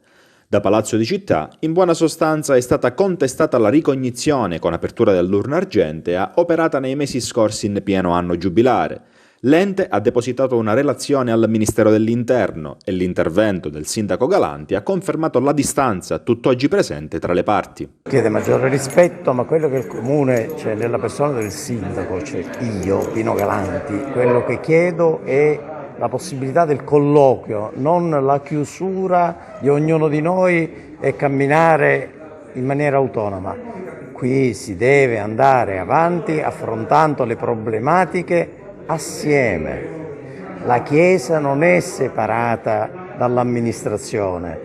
Da Palazzo di Città, in buona sostanza, è stata contestata la ricognizione con apertura dell'urna argentea operata nei mesi scorsi in pieno anno giubilare. L'ente ha depositato una relazione al Ministero dell'Interno e l'intervento del sindaco Galanti ha confermato la distanza tutt'oggi presente tra le parti. Chiede maggiore rispetto, ma quello che il Comune, cioè nella persona del sindaco, cioè io, Pino Galanti, quello che chiedo è la possibilità del colloquio, non la chiusura di ognuno di noi e camminare in maniera autonoma. Qui si deve andare avanti affrontando le problematiche assieme. La Chiesa non è separata dall'amministrazione,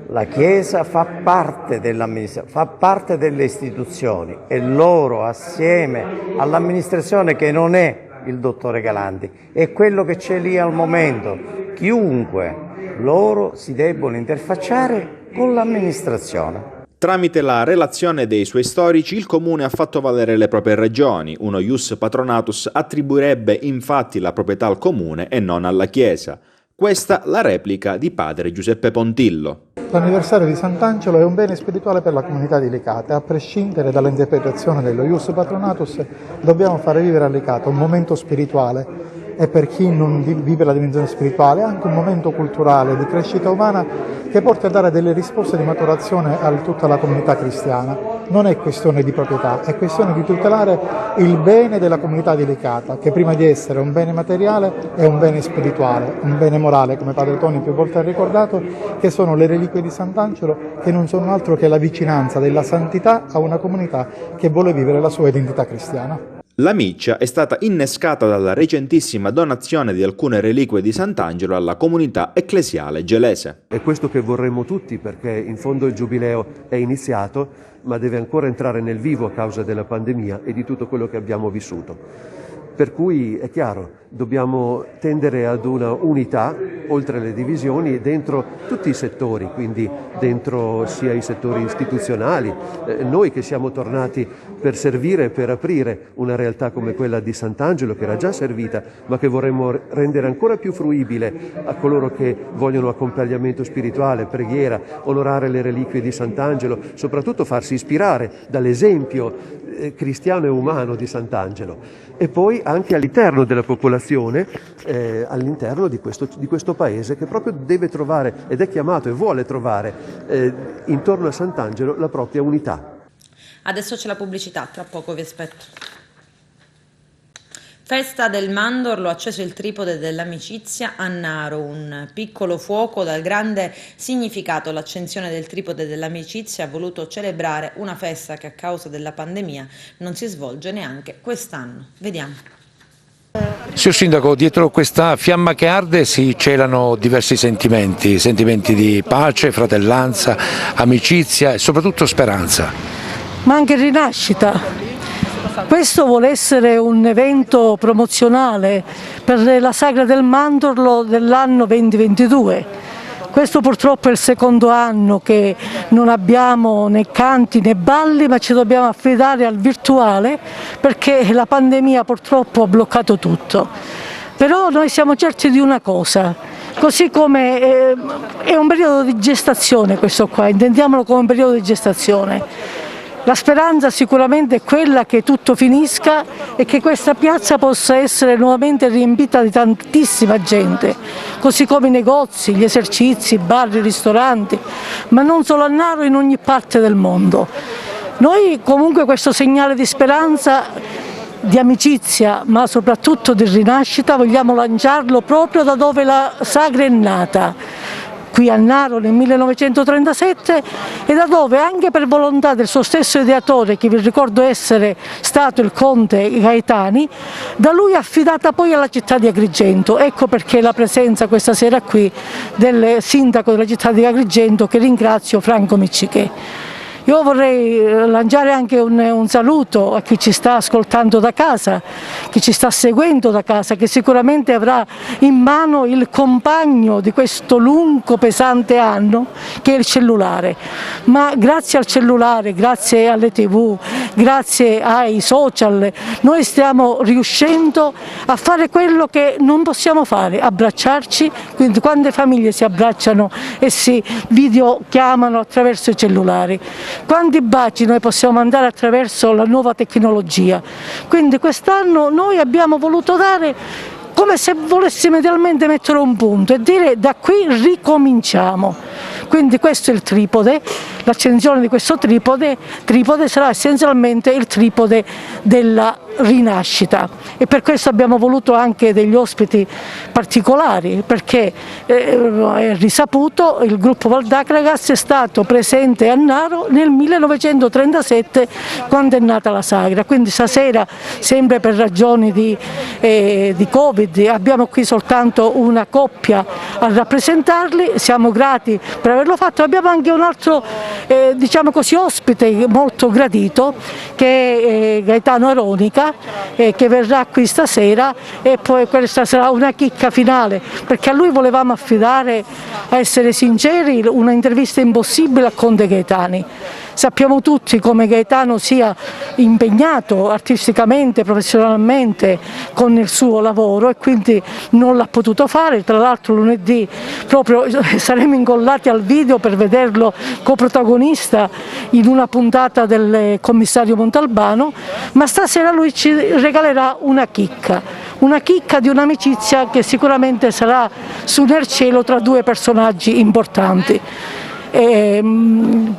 la Chiesa fa parte dell'amministrazione, fa parte delle istituzioni e loro assieme all'amministrazione, che non è il dottore Galanti, è quello che c'è lì al momento, chiunque, loro si debbono interfacciare con l'amministrazione. Tramite la relazione dei suoi storici, il Comune ha fatto valere le proprie ragioni. Uno ius patronatus attribuirebbe infatti la proprietà al Comune e non alla Chiesa. Questa la replica di padre Giuseppe Pontillo. L'anniversario di Sant'Angelo è un bene spirituale per la comunità di Licata. A prescindere dall'interpretazione dello ius patronatus, dobbiamo fare vivere a Licata un momento spirituale e, per chi non vive la dimensione spirituale, anche un momento culturale di crescita umana che porta a dare delle risposte di maturazione a tutta la comunità cristiana. Non è questione di proprietà, è questione di tutelare il bene della comunità di Licata, che prima di essere un bene materiale è un bene spirituale, un bene morale, come padre Toni più volte ha ricordato, che sono le reliquie di Sant'Angelo, che non sono altro che la vicinanza della santità a una comunità che vuole vivere la sua identità cristiana. La miccia è stata innescata dalla recentissima donazione di alcune reliquie di Sant'Angelo alla comunità ecclesiale gelese. È questo che vorremmo tutti, perché in fondo il giubileo è iniziato, ma deve ancora entrare nel vivo a causa della pandemia e di tutto quello che abbiamo vissuto. Per cui è chiaro, dobbiamo tendere ad una unità oltre le divisioni dentro tutti i settori, quindi dentro sia i settori istituzionali, noi che siamo tornati per servire e per aprire una realtà come quella di Sant'Angelo, che era già servita ma che vorremmo rendere ancora più fruibile a coloro che vogliono accompagnamento spirituale, preghiera, onorare le reliquie di Sant'Angelo, soprattutto farsi ispirare dall'esempio cristiano e umano di Sant'Angelo, e poi anche all'interno della popolazione, all'interno di questo paese, che proprio deve trovare, ed è chiamato e vuole trovare intorno a Sant'Angelo la propria unità. Adesso c'è la pubblicità, tra poco vi aspetto. Festa del mandorlo, acceso il tripode dell'amicizia a Naro, un piccolo fuoco dal grande significato. L'accensione del tripode dell'amicizia ha voluto celebrare una festa che a causa della pandemia non si svolge neanche quest'anno. Vediamo. Signor Sindaco, dietro questa fiamma che arde si celano diversi sentimenti di pace, fratellanza, amicizia e soprattutto speranza. Ma anche rinascita. Questo vuole essere un evento promozionale per la Sagra del Mandorlo dell'anno 2022. Questo purtroppo è il secondo anno che non abbiamo né canti né balli, ma ci dobbiamo affidare al virtuale perché la pandemia purtroppo ha bloccato tutto. Però noi siamo certi di una cosa, così come è un periodo di gestazione questo qua, intendiamolo come un periodo di gestazione. La speranza sicuramente è quella che tutto finisca e che questa piazza possa essere nuovamente riempita di tantissima gente, così come i negozi, gli esercizi, i bar, i ristoranti, ma non solo a Naro, in ogni parte del mondo. Noi comunque questo segnale di speranza, di amicizia, ma soprattutto di rinascita, vogliamo lanciarlo proprio da dove la Sagra è nata. Qui a Naro nel 1937 e da dove anche per volontà del suo stesso ideatore, che vi ricordo essere stato il conte Gaetani, da lui affidata poi alla città di Agrigento. Ecco perché la presenza questa sera qui del sindaco della città di Agrigento, che ringrazio, Franco Miccichè. Io vorrei lanciare anche un saluto a chi ci sta ascoltando da casa, chi ci sta seguendo da casa, che sicuramente avrà in mano il compagno di questo lungo, pesante anno, che è il cellulare. Ma grazie al cellulare, grazie alle TV, grazie ai social, noi stiamo riuscendo a fare quello che non possiamo fare, abbracciarci. Quindi quante famiglie si abbracciano e si videochiamano attraverso i cellulari. Quanti baci noi possiamo mandare attraverso la nuova tecnologia. Quindi quest'anno noi abbiamo voluto dare come se volessimo idealmente mettere un punto e dire da qui ricominciamo. Quindi questo è il tripode, l'accensione di questo tripode sarà essenzialmente il tripode della rinascita e per questo abbiamo voluto anche degli ospiti particolari, perché è risaputo, il gruppo Valdacragas è stato presente a Naro nel 1937 quando è nata la Sagra, quindi stasera sempre per ragioni di Covid abbiamo qui soltanto una coppia a rappresentarli, siamo grati per averlo fatto. Abbiamo anche un altro diciamo così ospite molto gradito che è Gaetano Aronica, che verrà qui stasera e poi questa sarà una chicca finale perché a lui volevamo affidare, a essere sinceri, una intervista impossibile a Conte Gaetani. Sappiamo tutti come Gaetano sia impegnato artisticamente, professionalmente con il suo lavoro e quindi non l'ha potuto fare. Tra l'altro lunedì proprio saremo incollati al video per vederlo coprotagonista in una puntata del commissario Montalbano, ma stasera lui ci regalerà una chicca di un'amicizia che sicuramente sarà su nel cielo tra due personaggi importanti. E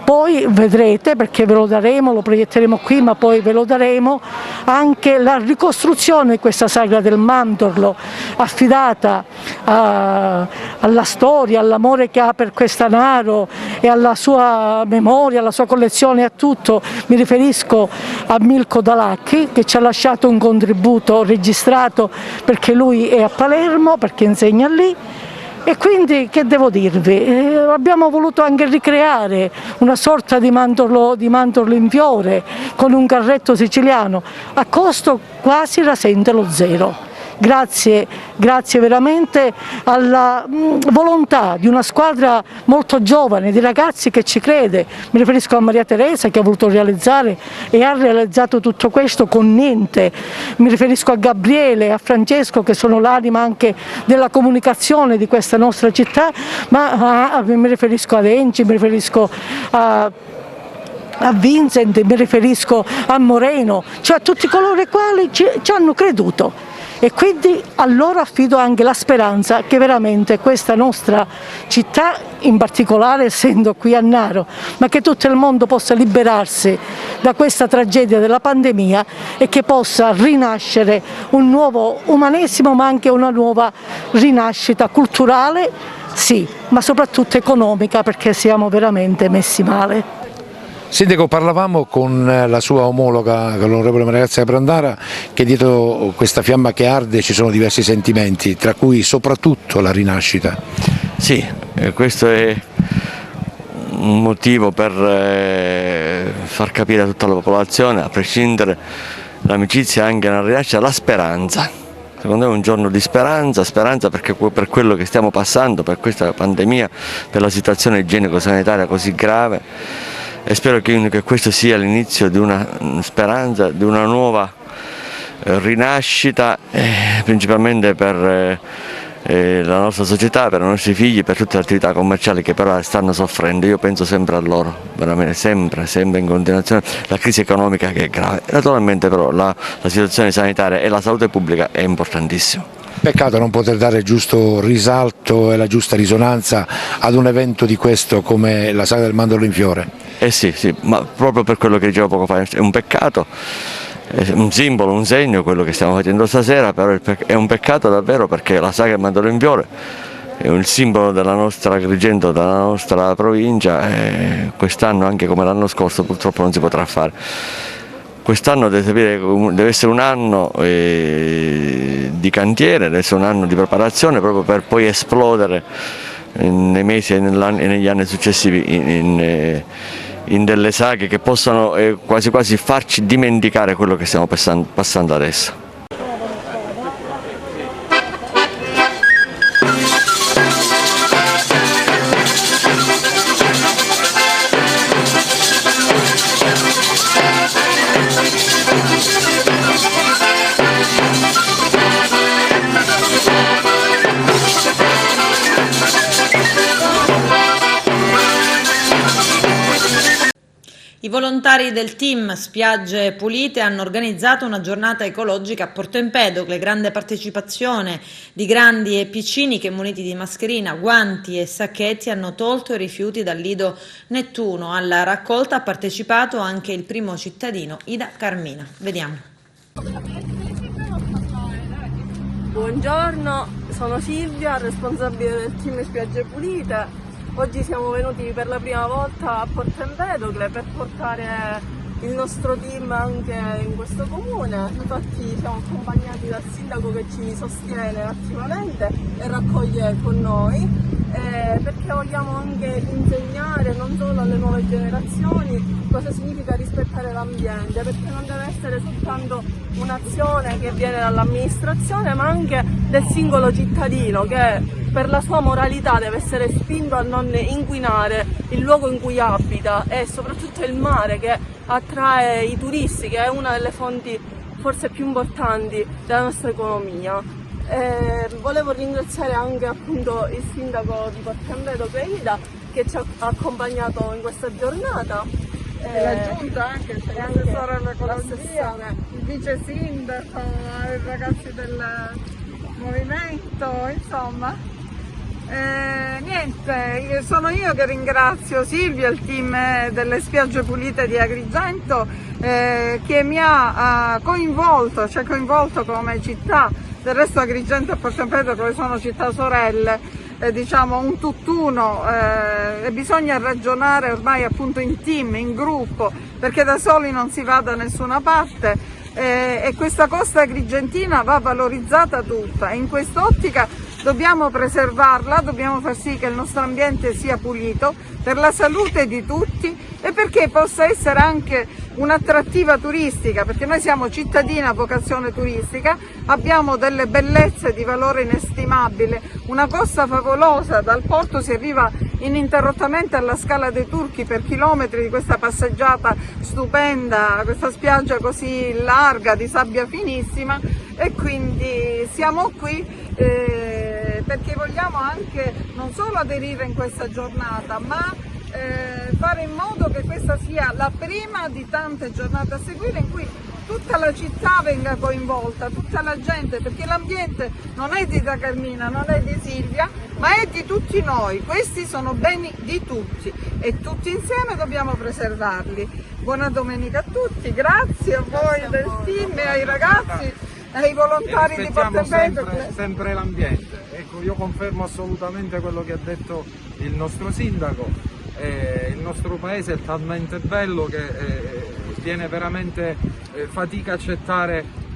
poi vedrete, perché ve lo daremo, lo proietteremo qui, ma poi ve lo daremo anche la ricostruzione di questa Sagra del Mandorlo affidata alla storia, all'amore che ha per questa Naro e alla sua memoria, alla sua collezione, a tutto. Mi riferisco a Milko Dalacchi, che ci ha lasciato un contributo registrato perché lui è a Palermo, perché insegna lì. E quindi che devo dirvi? Abbiamo voluto anche ricreare una sorta di mandorlo in fiore con un carretto siciliano a costo quasi rasente lo zero. Grazie veramente alla volontà di una squadra molto giovane, di ragazzi che ci crede. Mi riferisco a Maria Teresa che ha voluto realizzare e ha realizzato tutto questo con niente. Mi riferisco a Gabriele, a Francesco che sono l'anima anche della comunicazione di questa nostra città, ma mi riferisco ad Enci, mi riferisco a Vincent, mi riferisco a Moreno, cioè a tutti coloro i quali ci hanno creduto. e quindi a loro affido anche la speranza che veramente questa nostra città, in particolare essendo qui a Naro, ma che tutto il mondo possa liberarsi da questa tragedia della pandemia e che possa rinascere un nuovo umanesimo, ma anche una nuova rinascita culturale, sì, ma soprattutto economica, perché siamo veramente messi male. Sindaco, parlavamo con la sua omologa, con l'onorevole Maria Grazia Brandara, che dietro questa fiamma che arde ci sono diversi sentimenti, tra cui soprattutto la rinascita. Sì, questo è un motivo per far capire a tutta la popolazione, a prescindere dall'amicizia, anche nella rinascita, la speranza. Secondo me è un giorno di speranza perché per quello che stiamo passando, per questa pandemia, per la situazione igienico-sanitaria così grave, e spero che questo sia l'inizio di una speranza, di una nuova rinascita, principalmente per la nostra società, per i nostri figli, per tutte le attività commerciali che però stanno soffrendo. Io penso sempre a loro, veramente sempre in continuazione. La crisi economica che è grave, naturalmente però la situazione sanitaria e la salute pubblica è importantissima. Peccato non poter dare il giusto risalto e la giusta risonanza ad un evento di questo come la Sagra del Mandorlo in Fiore. Sì, ma proprio per quello che dicevo poco fa, è un peccato, è un simbolo, un segno quello che stiamo facendo stasera, però è un peccato davvero, perché la Sagra del Mandorlo in Fiore è un simbolo della nostra Agrigento, della nostra provincia, e quest'anno, anche come l'anno scorso, purtroppo non si potrà fare. Quest'anno deve essere un anno di cantiere, deve essere un anno di preparazione, proprio per poi esplodere nei mesi e negli anni successivi in delle saghe che possano quasi quasi farci dimenticare quello che stiamo passando adesso. I volontari del team Spiagge Pulite hanno organizzato una giornata ecologica a Porto Empedocle, grande partecipazione di grandi e piccini che, muniti di mascherina, guanti e sacchetti, hanno tolto i rifiuti dal lido Nettuno. Alla raccolta ha partecipato anche il primo cittadino, Ida Carmina. Vediamo. Buongiorno, sono Silvia, responsabile del team Spiagge Pulite. Oggi siamo venuti per la prima volta a Porto Empedocle per portare il nostro team anche in questo comune. Infatti siamo accompagnati dal sindaco che ci sostiene attivamente e raccoglie con noi, perché vogliamo anche insegnare non solo alle nuove generazioni cosa significa rispettare l'ambiente, perché non deve essere soltanto un'azione che viene dall'amministrazione, ma anche del singolo cittadino che per la sua moralità deve essere spinto a non inquinare il luogo in cui abita, e soprattutto il mare che attrae i turisti, che è una delle fonti forse più importanti della nostra economia. Volevo ringraziare anche appunto il sindaco di Porto Empedocle, Ida, che ci ha accompagnato in questa giornata. E la giunta anche, c'è l'assessore all'ecologia, il vice sindaco, i ragazzi del movimento, insomma. Niente, sono io che ringrazio Silvia, il team delle Spiagge Pulite di Agrigento, che mi ha coinvolto, ci ha coinvolto come città. Del resto Agrigento e Porto Empedocle sono città sorelle, diciamo un tutt'uno, e bisogna ragionare ormai appunto in team, in gruppo, perché da soli non si va da nessuna parte, e questa costa agrigentina va valorizzata tutta. In quest'ottica dobbiamo preservarla, dobbiamo far sì che il nostro ambiente sia pulito per la salute di tutti e perché possa essere anche un'attrattiva turistica, perché noi siamo cittadini a vocazione turistica, abbiamo delle bellezze di valore inestimabile, una costa favolosa, dal porto si arriva ininterrottamente alla Scala dei Turchi per chilometri di questa passeggiata stupenda, questa spiaggia così larga di sabbia finissima, e quindi siamo qui perché vogliamo anche non solo aderire in questa giornata, ma fare in modo che questa sia la prima di tante giornate a seguire in cui tutta la città venga coinvolta, tutta la gente, perché l'ambiente non è di Carmina, non è di Silvia, ma è di tutti noi. Questi sono beni di tutti e tutti insieme dobbiamo preservarli. Buona domenica a tutti, grazie a voi del team e ai ragazzi, ai volontari di Portempedocle. Sempre l'ambiente. Ecco, io confermo assolutamente quello che ha detto il nostro sindaco. Il nostro paese è talmente bello che viene veramente fatica a accettare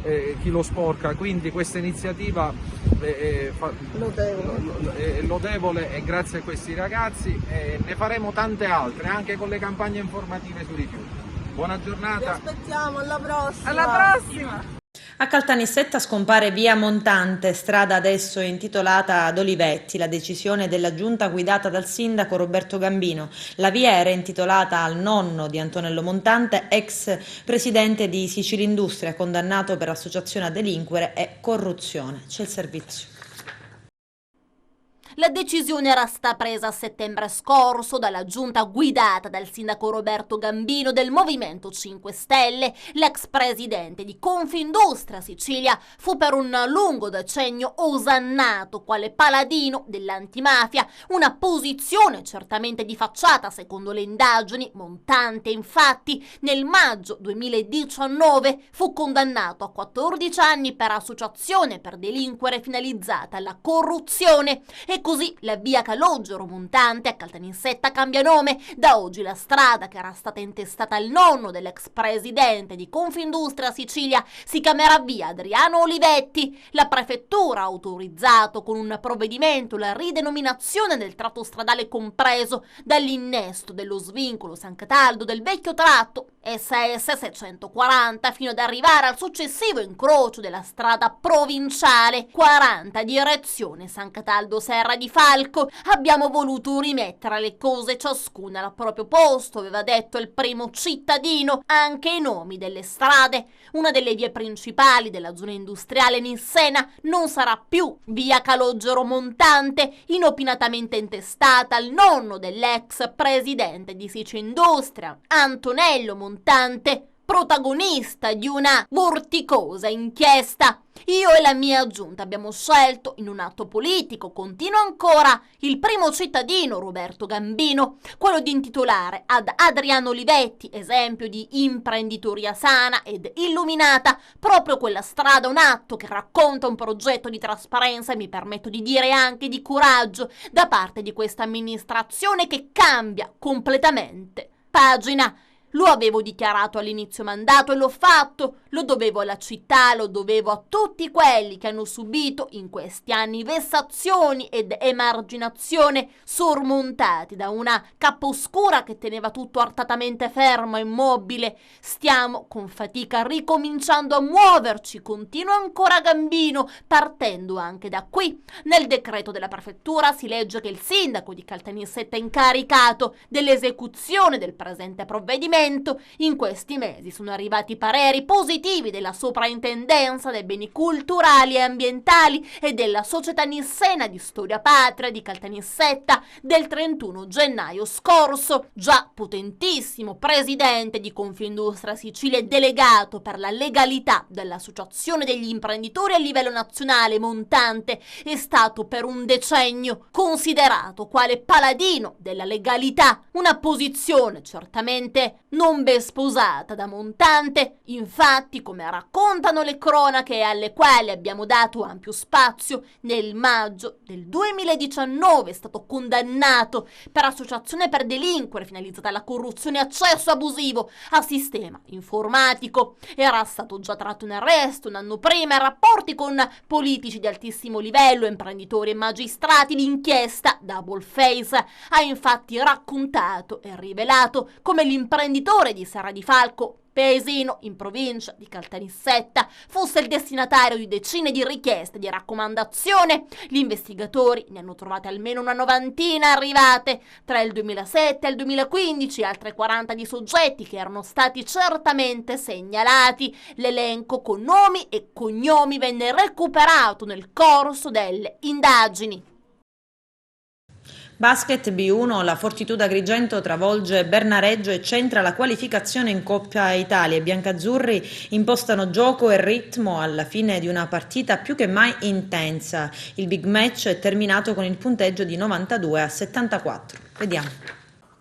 chi lo sporca, quindi questa iniziativa è lodevole e grazie a questi ragazzi ne faremo tante altre anche con le campagne informative sui rifiuti. Buona giornata. Vi aspettiamo, alla prossima. Alla prossima. A Caltanissetta scompare via Montante, strada adesso intitolata ad Olivetti. La decisione della giunta guidata dal sindaco Roberto Gambino. La via era intitolata al nonno di Antonello Montante, ex presidente di Sicilindustria, condannato per associazione a delinquere e corruzione. C'è il servizio. La decisione era stata presa a settembre scorso dalla giunta guidata dal sindaco Roberto Gambino del Movimento 5 Stelle. L'ex presidente di Confindustria Sicilia fu per un lungo decennio osannato quale paladino dell'antimafia, una posizione certamente di facciata secondo le indagini. Montante infatti nel maggio 2019 fu condannato a 14 anni per associazione per delinquere finalizzata alla corruzione e così la via Calogero Montante a Caltanissetta cambia nome. Da oggi la strada che era stata intestata al nonno dell'ex presidente di Confindustria Sicilia si chiamerà via Adriano Olivetti. La prefettura ha autorizzato con un provvedimento la ridenominazione del tratto stradale compreso dall'innesto dello svincolo San Cataldo del vecchio tratto SS 640 fino ad arrivare al successivo incrocio della strada provinciale 40 direzione San Cataldo Serra di Falco. Abbiamo voluto rimettere le cose ciascuna al proprio posto, aveva detto il primo cittadino. Anche i nomi delle strade. Una delle vie principali della zona industriale nissena non sarà più via Calogero Montante, inopinatamente intestata al nonno dell'ex presidente di Sicilindustria, Antonello Montante, protagonista di una vorticosa inchiesta. Io e la mia giunta abbiamo scelto, in un atto politico, continua ancora, il primo cittadino Roberto Gambino, quello di intitolare ad Adriano Olivetti, esempio di imprenditoria sana ed illuminata, proprio quella strada, un atto che racconta un progetto di trasparenza e mi permetto di dire anche di coraggio da parte di questa amministrazione che cambia completamente pagina. Lo avevo dichiarato all'inizio mandato e l'ho fatto, lo dovevo alla città, lo dovevo a tutti quelli che hanno subito in questi anni vessazioni ed emarginazione sormontati da una cappa oscura che teneva tutto artatamente fermo e immobile. Stiamo con fatica ricominciando a muoverci, continua ancora Gambino, partendo anche da qui. Nel decreto della prefettura si legge che il sindaco di Caltanissetta è incaricato dell'esecuzione del presente provvedimento. In questi mesi sono arrivati pareri positivi della soprintendenza dei beni culturali e ambientali e della società nissena di storia patria di Caltanissetta del 31 gennaio scorso. Già potentissimo presidente di Confindustria Sicilia e delegato per la legalità dell'associazione degli imprenditori a livello nazionale, Montante è stato per un decennio considerato quale paladino della legalità, una posizione certamente non ben sposata da Montante. Infatti, come raccontano le cronache alle quali abbiamo dato ampio spazio, nel maggio del 2019 è stato condannato per associazione per delinquere finalizzata alla corruzione e accesso abusivo a sistema informatico. Era stato già tratto in arresto un anno prima, rapporti con politici di altissimo livello, imprenditori e magistrati. L'inchiesta Double Face ha infatti raccontato e rivelato come l'imprenditore di Serra di Falco, paesino in provincia di Caltanissetta, fosse il destinatario di decine di richieste di raccomandazione. Gli investigatori ne hanno trovate almeno una novantina arrivate tra il 2007 e il 2015, altre 40 di soggetti che erano stati certamente segnalati. L'elenco con nomi e cognomi venne recuperato nel corso delle indagini. Basket B1, la Fortitudo Agrigento travolge Bernareggio e centra la qualificazione in Coppa Italia. I biancazzurri impostano gioco e ritmo alla fine di una partita più che mai intensa. Il big match è terminato con il punteggio di 92-74. Vediamo.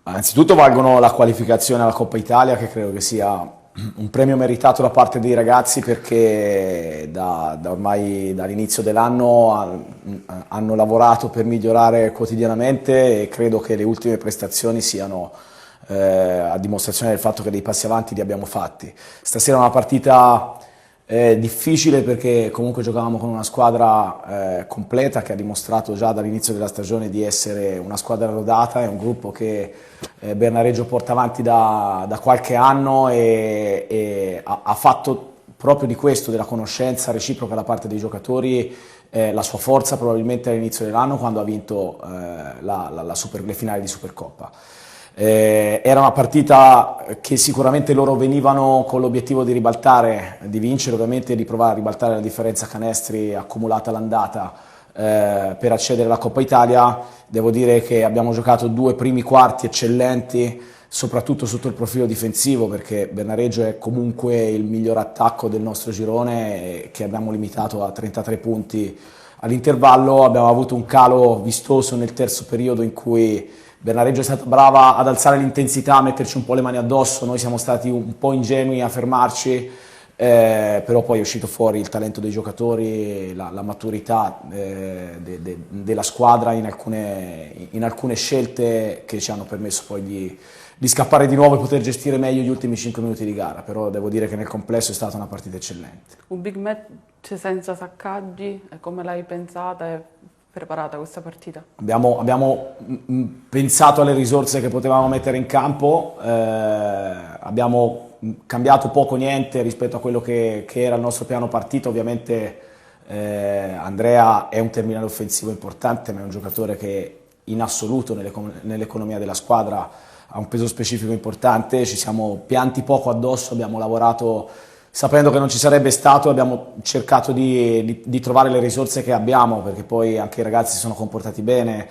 Anzitutto valgono la qualificazione alla Coppa Italia, che credo che sia un premio meritato da parte dei ragazzi, perché ormai dall'inizio dell'anno hanno lavorato per migliorare quotidianamente, e credo che le ultime prestazioni siano a dimostrazione del fatto che dei passi avanti li abbiamo fatti. Stasera è una partita difficile, perché comunque giocavamo con una squadra completa, che ha dimostrato già dall'inizio della stagione di essere una squadra rodata. È un gruppo che Bernareggio porta avanti da qualche anno, e ha fatto proprio di questo, della conoscenza reciproca da parte dei giocatori, la sua forza probabilmente all'inizio dell'anno, quando ha vinto le finali di Supercoppa. Era una partita che sicuramente loro venivano con l'obiettivo di ribaltare, di vincere ovviamente, e di provare a ribaltare la differenza canestri accumulata all'andata per accedere alla Coppa Italia. Devo dire che abbiamo giocato 2 primi quarti eccellenti, soprattutto sotto il profilo difensivo, perché Bernareggio è comunque il miglior attacco del nostro girone, che abbiamo limitato a 33 punti all'intervallo. Abbiamo avuto un calo vistoso nel terzo periodo, in cui Bernareggio è stata brava ad alzare l'intensità, a metterci un po' le mani addosso. Noi siamo stati un po' ingenui a fermarci, però poi è uscito fuori il talento dei giocatori, la maturità della squadra in alcune scelte, che ci hanno permesso poi di scappare di nuovo e poter gestire meglio gli ultimi 5 minuti di gara. Però devo dire che nel complesso è stata una partita eccellente. Un big match senza saccaggi, come l'hai pensata e preparata questa partita? Abbiamo pensato alle risorse che potevamo mettere in campo, abbiamo cambiato poco niente rispetto a quello che era il nostro piano partita. Ovviamente Andrea è un terminale offensivo importante, ma è un giocatore che in assoluto nell'economia della squadra ha un peso specifico importante. Ci siamo pianti poco addosso, abbiamo lavorato sapendo che non ci sarebbe stato, abbiamo cercato di trovare le risorse che abbiamo, perché poi anche i ragazzi si sono comportati bene.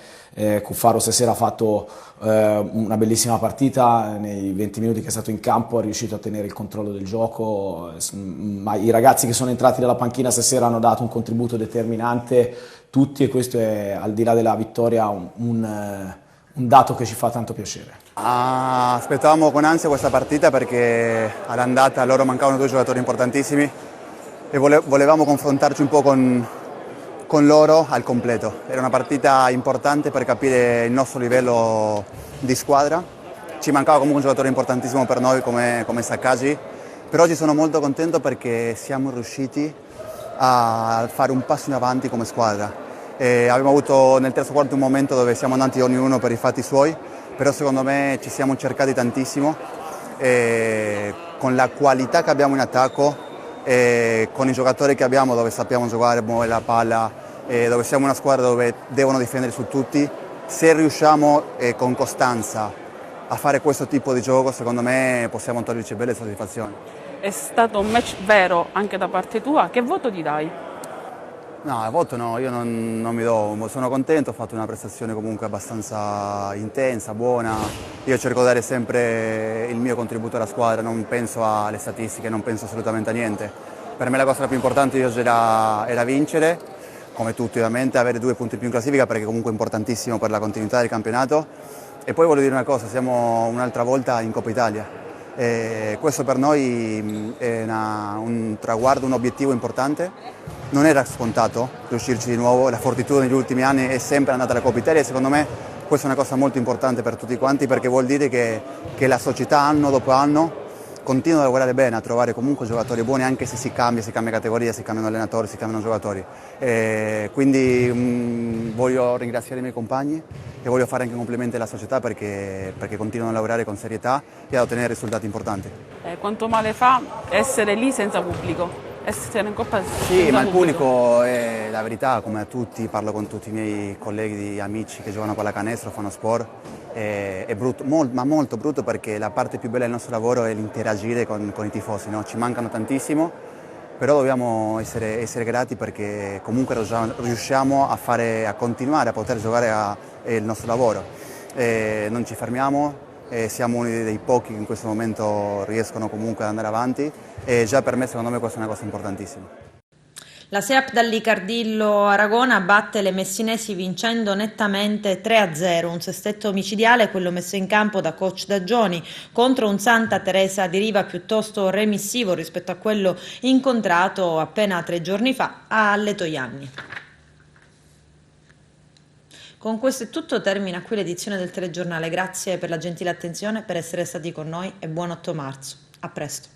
Cuffaro stasera ha fatto una bellissima partita, nei 20 minuti che è stato in campo è riuscito a tenere il controllo del gioco, ma i ragazzi che sono entrati dalla panchina stasera hanno dato un contributo determinante, tutti, e questo è, al di là della vittoria, un dato che ci fa tanto piacere. Aspettavamo con ansia questa partita, perché all'andata loro mancavano 2 giocatori importantissimi e volevamo confrontarci un po' con loro al completo. Era una partita importante per capire il nostro livello di squadra. Ci mancava comunque un giocatore importantissimo per noi come Saccaggi, però oggi sono molto contento perché siamo riusciti a fare un passo in avanti come squadra. Abbiamo avuto nel terzo quarto un momento dove siamo andati ognuno per i fatti suoi, però secondo me ci siamo cercati tantissimo, con la qualità che abbiamo in attacco, con i giocatori che abbiamo, dove sappiamo giocare, muovere la palla, dove siamo una squadra dove devono difendere su tutti. Se riusciamo con costanza a fare questo tipo di gioco, secondo me possiamo toglierci belle soddisfazioni. È stato un match vero anche da parte tua, che voto ti dai? No, il voto no, io non mi do, sono contento, ho fatto una prestazione comunque abbastanza intensa, buona. Io cerco di dare sempre il mio contributo alla squadra, non penso alle statistiche, non penso assolutamente a niente. Per me la cosa più importante di oggi era vincere, come tutti ovviamente, avere 2 punti più in classifica, perché comunque è importantissimo per la continuità del campionato. E poi voglio dire una cosa, siamo un'altra volta in Coppa Italia. Questo per noi è un traguardo, un obiettivo importante. Non era scontato riuscirci di nuovo, la Fortitudo negli ultimi anni è sempre andata alla Coppa Italia, e secondo me questa è una cosa molto importante per tutti quanti, perché vuol dire che la società anno dopo anno continua a lavorare bene, a trovare comunque giocatori buoni, anche se si cambia categoria, si cambiano allenatori, si cambiano giocatori. Quindi voglio ringraziare i miei compagni e voglio fare anche complimenti alla società, perché continuano a lavorare con serietà e a ottenere risultati importanti. Quanto male fa essere lì senza pubblico? Essere in Coppa Sì, ma il pubblico è la verità, come a tutti, parlo con tutti i miei colleghi, amici che giocano a pallacanestro, fanno sport, è brutto, ma molto brutto, perché la parte più bella del nostro lavoro è l'interagire con i tifosi, no? Ci mancano tantissimo, però dobbiamo essere grati perché comunque riusciamo a continuare a poter giocare il nostro lavoro. Non ci fermiamo, siamo uno dei pochi che in questo momento riescono comunque ad andare avanti e già per me secondo me questa è una cosa importantissima. La SEAP Dallicardillo Aragona batte le messinesi vincendo nettamente 3-0, un sestetto omicidiale, quello messo in campo da coach Dagioni, contro un Santa Teresa di Riva piuttosto remissivo rispetto a quello incontrato appena 3 giorni fa a Letojanni. Con questo è tutto, termina qui l'edizione del telegiornale. Grazie per la gentile attenzione, per essere stati con noi e buon 8 marzo. A presto.